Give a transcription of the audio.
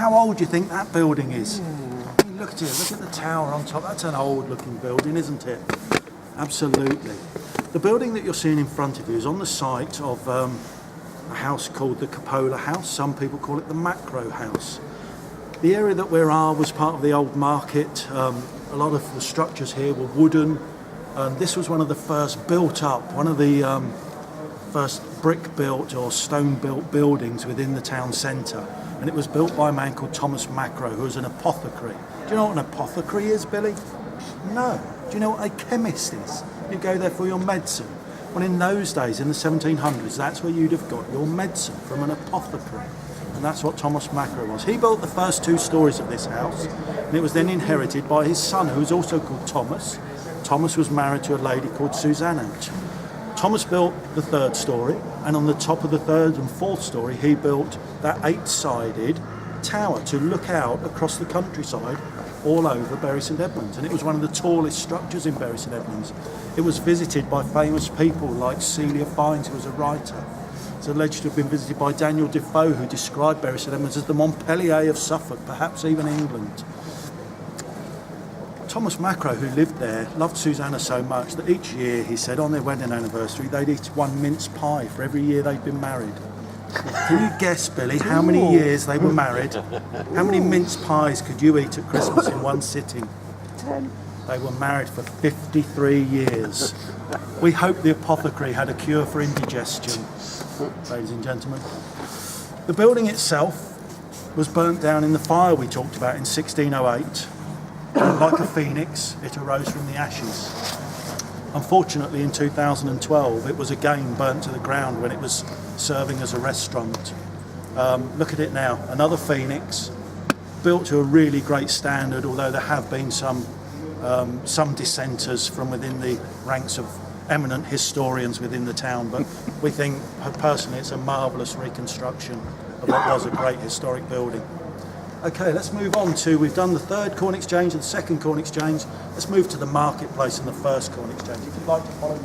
How old do you think that building is? I mean, look at it, look at the tower on top. That's an old looking building, isn't it? Absolutely. The building that you're seeing in front of you is on the site of a house called the Cupola House. Some people call it the Macro House. The area that we're at was part of the old market. A lot of the structures here were wooden. This was one of the first built up, one of the first brick built or stone built buildings within the town centre. And it was built by a man called Thomas Macro, who was an apothecary. Do you know what an apothecary is, Billy? No. Do you know what a chemist is? You go there for your medicine. Well, in those days, in the 1700s, that's where you'd have got your medicine, from an apothecary. And that's what Thomas Macro was. He built the first 2 stories of this house, and it was then inherited by his son, who was also called Thomas. Thomas was married to a lady called Susanna. Thomas built the 3rd story, and on the top of the 3rd and 4th story, he built that 8-sided tower to look out across the countryside all over Bury St Edmunds. And it was one of the tallest structures in Bury St Edmunds. It was visited by famous people like Celia Fiennes, who was a writer. It's alleged to have been visited by Daniel Defoe, who described Bury St Edmunds as the Montpellier of Suffolk, perhaps even England. Thomas Macro, who lived there, loved Susanna so much that each year, he said, on their wedding anniversary, they'd eat 1 mince pie for every year they'd been married. Can you guess, Billy, how many years they were married? How many mince pies could you eat at Christmas in one sitting? 10. They were married for 53 years. We hope the apothecary had a cure for indigestion, ladies and gentlemen. The building itself was burnt down in the fire we talked about in 1608. Like a phoenix, it arose from the ashes. Unfortunately, in 2012, it was again burnt to the ground when it was serving as a restaurant. Look at it now, another phoenix, built to a really great standard, although there have been some dissenters from within the ranks of eminent historians within the town, but we think, personally, it's a marvellous reconstruction of what was a great historic building. Okay, let's move on to, we've done the 3rd Corn Exchange and the 2nd Corn Exchange. Let's move to the marketplace and the 1st Corn Exchange. If you'd like to follow me.